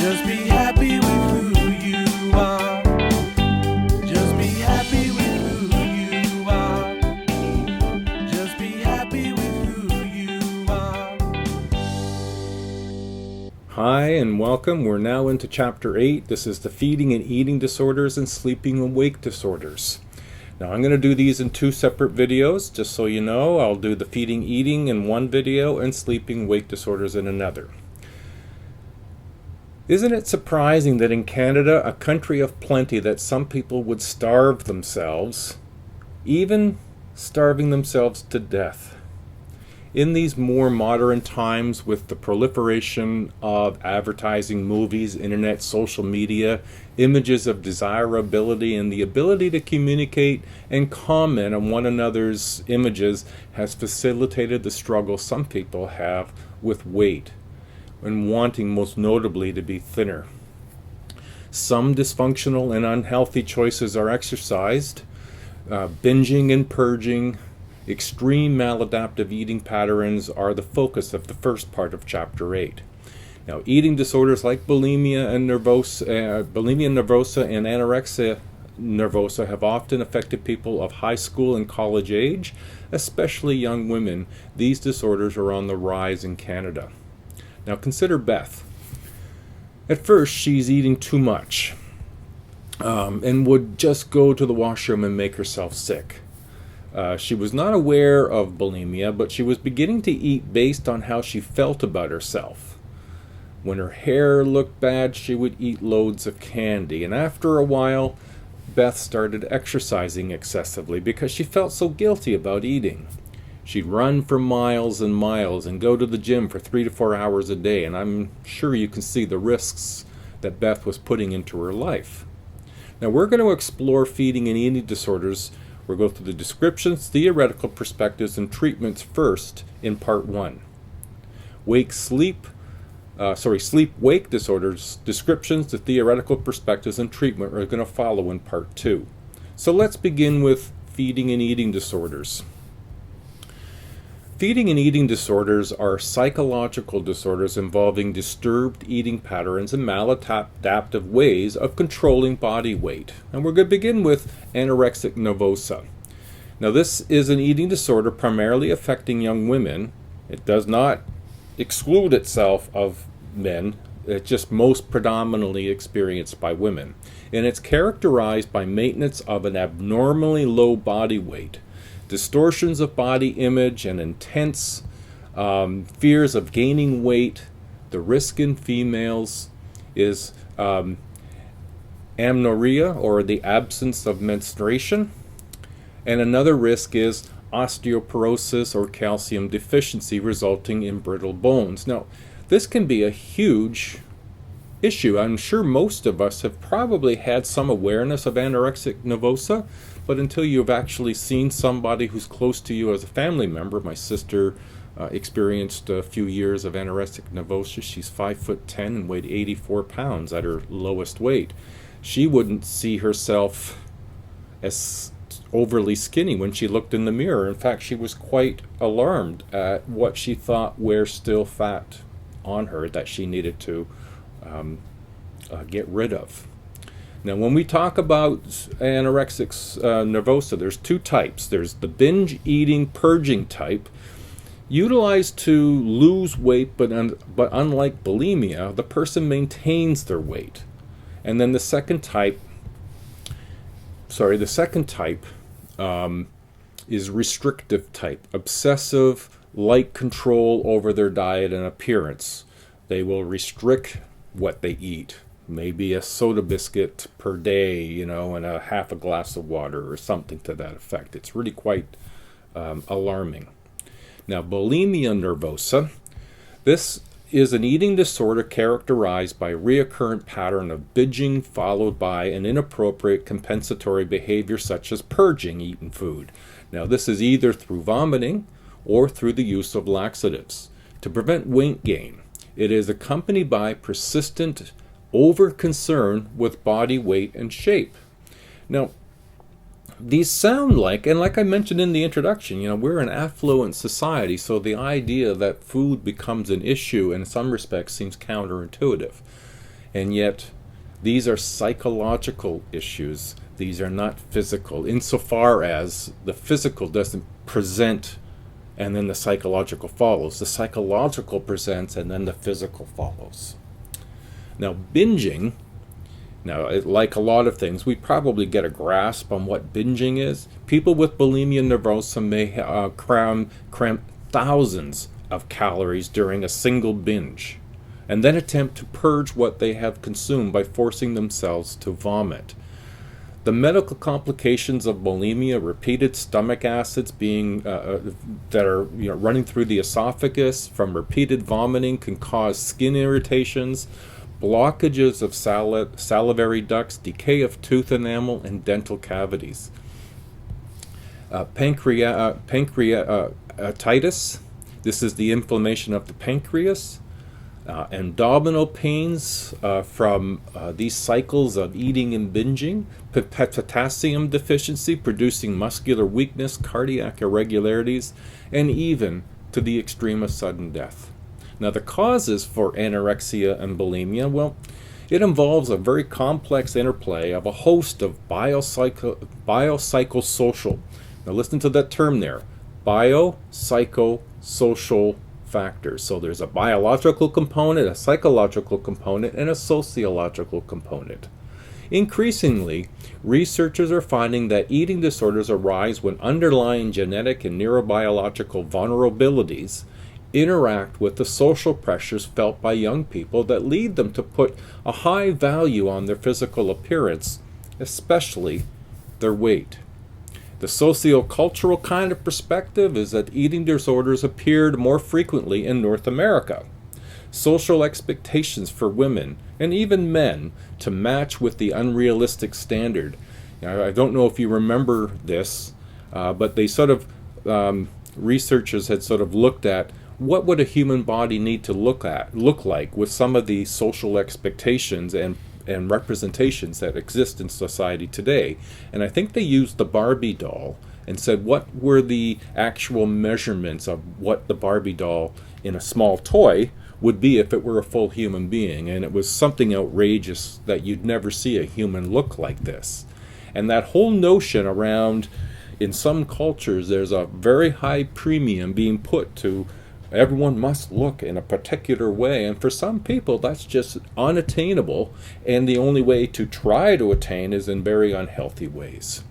Just be happy with who you are. Just be happy with who you are. Just be happy with who you are. Hi and welcome. We're now into Chapter 8. This is the feeding and eating disorders and sleeping and wake disorders. Now I'm going to do these in two separate videos, just so you know. I'll do the feeding eating in one video and sleeping wake disorders in another. Isn't it surprising that in Canada, a country of plenty, that some people would starve themselves, even starving themselves to death? In these more modern times, with the proliferation of advertising, movies, internet, social media, images of desirability, and the ability to communicate and comment on one another's images has facilitated the struggle some people have with weight and wanting most notably to be thinner. Some dysfunctional and unhealthy choices are exercised, binging and purging. Extreme maladaptive eating patterns are the focus of the first part of Chapter 8. Now, eating disorders like bulimia nervosa and anorexia nervosa have often affected people of high school and college age, especially young women. These disorders are on the rise in Canada. Now, consider Beth. At first, she's eating too much and would just go to the washroom and make herself sick. She was not aware of bulimia, but she was beginning to eat based on how she felt about herself. When her hair looked bad, she would eat loads of candy. And after a while, Beth started exercising excessively because she felt so guilty about eating. She'd run for miles and miles and go to the gym for 3 to 4 hours a day. And I'm sure you can see the risks that Beth was putting into her life. Now, we're going to explore feeding and eating disorders. We'll go through the descriptions, theoretical perspectives, and treatments first in Part 1. Sleep-wake disorders, descriptions, the theoretical perspectives, and treatment are going to follow in Part 2. So let's begin with feeding and eating disorders. Feeding and eating disorders are psychological disorders involving disturbed eating patterns and maladaptive ways of controlling body weight. And we're going to begin with anorexia nervosa. Now, this is an eating disorder primarily affecting young women. It does not exclude itself of men. It's just most predominantly experienced by women. And it's characterized by maintenance of an abnormally low body weight, distortions of body image, and intense fears of gaining weight. The risk in females is amenorrhea, or the absence of menstruation. And another risk is osteoporosis or calcium deficiency resulting in brittle bones. Now, this can be a huge issue. I'm sure most of us have probably had some awareness of anorexia nervosa, but until you've actually seen somebody who's close to you as a family member. My sister experienced a few years of anorexia nervosa. She's 5'10" and weighed 84 pounds at her lowest weight. She wouldn't see herself as overly skinny when she looked in the mirror. In fact, she was quite alarmed at what she thought were still fat on her that she needed to get rid of. Now, when we talk about anorexia nervosa, there's two types. There's the binge eating purging type, utilized to lose weight, but unlike bulimia, the person maintains their weight. And then the second type is restrictive type, obsessive, light control over their diet and appearance. They will restrict what they eat. Maybe a soda biscuit per day, and a half a glass of water or something to that effect. It's really quite alarming. Now, bulimia nervosa. This is an eating disorder characterized by a recurrent pattern of binging followed by an inappropriate compensatory behavior such as purging eaten food. Now, this is either through vomiting or through the use of laxatives. To prevent weight gain, it is accompanied by persistent over-concern with body weight and shape. Now, these sound like, and like I mentioned in the introduction, we're an affluent society, so the idea that food becomes an issue in some respects seems counterintuitive. And yet, these are psychological issues. These are not physical, insofar as the physical doesn't present and then the psychological follows. The psychological presents and then the physical follows. Now, binging, like a lot of things, we probably get a grasp on what binging is. People with bulimia nervosa may cram thousands of calories during a single binge, and then attempt to purge what they have consumed by forcing themselves to vomit. The medical complications of bulimia, repeated stomach acids being that are running through the esophagus from repeated vomiting, can cause skin irritations, blockages of salivary ducts, decay of tooth enamel, and dental cavities. Pancreatitis, this is the inflammation of the pancreas. Abdominal pains from these cycles of eating and binging, potassium deficiency producing muscular weakness, cardiac irregularities, and even to the extreme of sudden death. Now, the causes for anorexia and bulimia, well, it involves a very complex interplay of a host of biopsychosocial. Now, listen to that term there, biopsychosocial factors. So there's a biological component, a psychological component, and a sociological component. Increasingly, researchers are finding that eating disorders arise when underlying genetic and neurobiological vulnerabilities interact with the social pressures felt by young people that lead them to put a high value on their physical appearance, especially their weight. The sociocultural kind of perspective is that eating disorders appeared more frequently in North America. Social expectations for women, and even men, to match with the unrealistic standard. Now, I don't know if you remember this, but they researchers had sort of looked at what would a human body need to look like with some of the social expectations and representations that exist in society today. And I think they used the Barbie doll and said what were the actual measurements of what the Barbie doll in a small toy would be if it were a full human being. And it was something outrageous that you'd never see a human look like this. And that whole notion around, in some cultures, there's a very high premium being put to everyone must look in a particular way, and for some people that's just unattainable, and the only way to try to attain is in very unhealthy ways.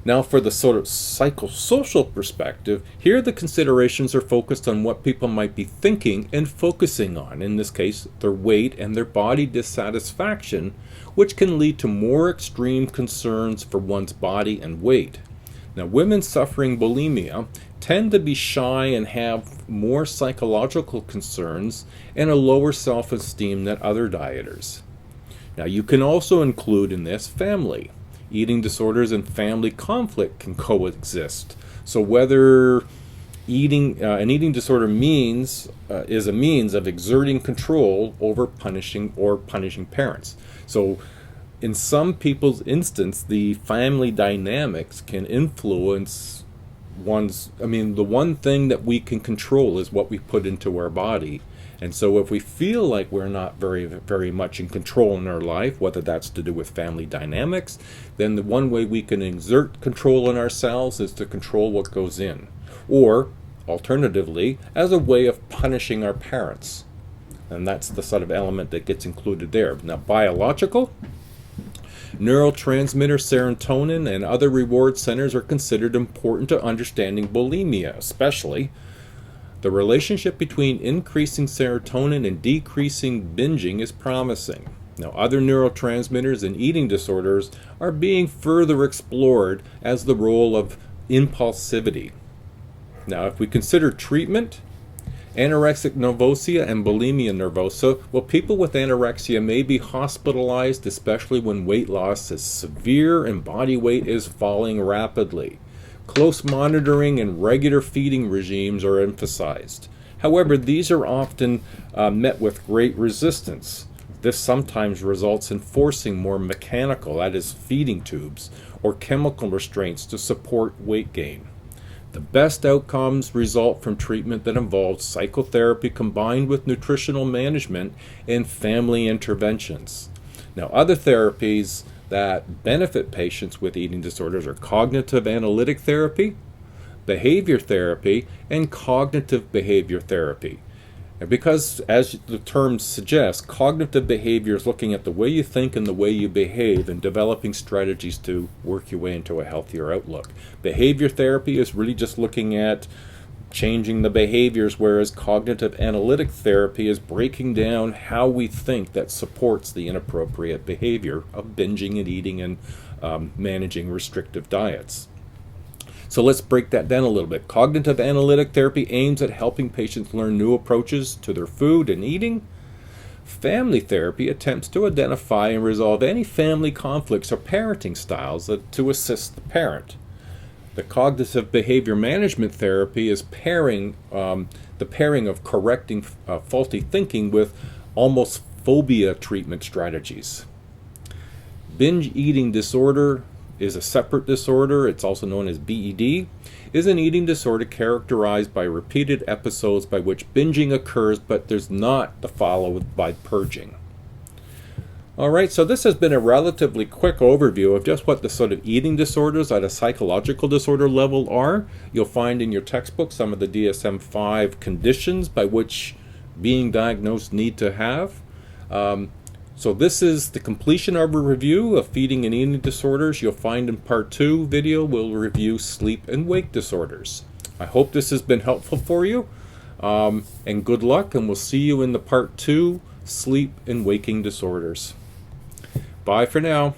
Now, for the sort of psychosocial perspective, here the considerations are focused on what people might be thinking and focusing on, in this case their weight and their body dissatisfaction, which can lead to more extreme concerns for one's body and weight. Now, women suffering bulimia tend to be shy and have more psychological concerns and a lower self-esteem than other dieters. Now, you can also include in this family. Eating disorders and family conflict can coexist. So whether an eating disorder is a means of exerting control over punishing parents. So in some people's instance, the family dynamics can influence the one thing that we can control is what we put into our body. And so if we feel like we're not very, very much in control in our life, whether that's to do with family dynamics, then the one way we can exert control in ourselves is to control what goes in. Or, alternatively, as a way of punishing our parents. And that's the sort of element that gets included there. Now, biological, neurotransmitter serotonin and other reward centers are considered important to understanding bulimia, especially. The relationship between increasing serotonin and decreasing binging is promising. Now, other neurotransmitters in eating disorders are being further explored as the role of impulsivity. Now, if we consider treatment, anorexic nervosa and bulimia nervosa, well, people with anorexia may be hospitalized, especially when weight loss is severe and body weight is falling rapidly. Close monitoring and regular feeding regimes are emphasized. However, these are often met with great resistance. This sometimes results in forcing more mechanical, that is, feeding tubes, or chemical restraints to support weight gain. The best outcomes result from treatment that involves psychotherapy combined with nutritional management and family interventions. Now, other therapies that benefit patients with eating disorders are cognitive analytic therapy, behavior therapy, and cognitive behavior therapy. And because, as the term suggests, cognitive behavior is looking at the way you think and the way you behave and developing strategies to work your way into a healthier outlook. Behavior therapy is really just looking at changing the behaviors, whereas cognitive analytic therapy is breaking down how we think that supports the inappropriate behavior of binging and eating and managing restrictive diets. So let's break that down a little bit. Cognitive analytic therapy aims at helping patients learn new approaches to their food and eating. Family therapy attempts to identify and resolve any family conflicts or parenting styles to assist the parent. The cognitive behavior management therapy is the pairing of correcting faulty thinking with almost phobia treatment strategies. Binge eating disorder is a separate disorder. It's also known as BED, is an eating disorder characterized by repeated episodes by which binging occurs, but there's not the followed by purging. All right, so this has been a relatively quick overview of just what the sort of eating disorders at a psychological disorder level are. You'll find in your textbook some of the DSM-5 conditions by which being diagnosed need to have. So this is the completion of a review of feeding and eating disorders. You'll find in part 2 video we'll review sleep and wake disorders. I hope this has been helpful for you, and good luck, and we'll see you in the part 2, sleep and waking disorders. Bye for now.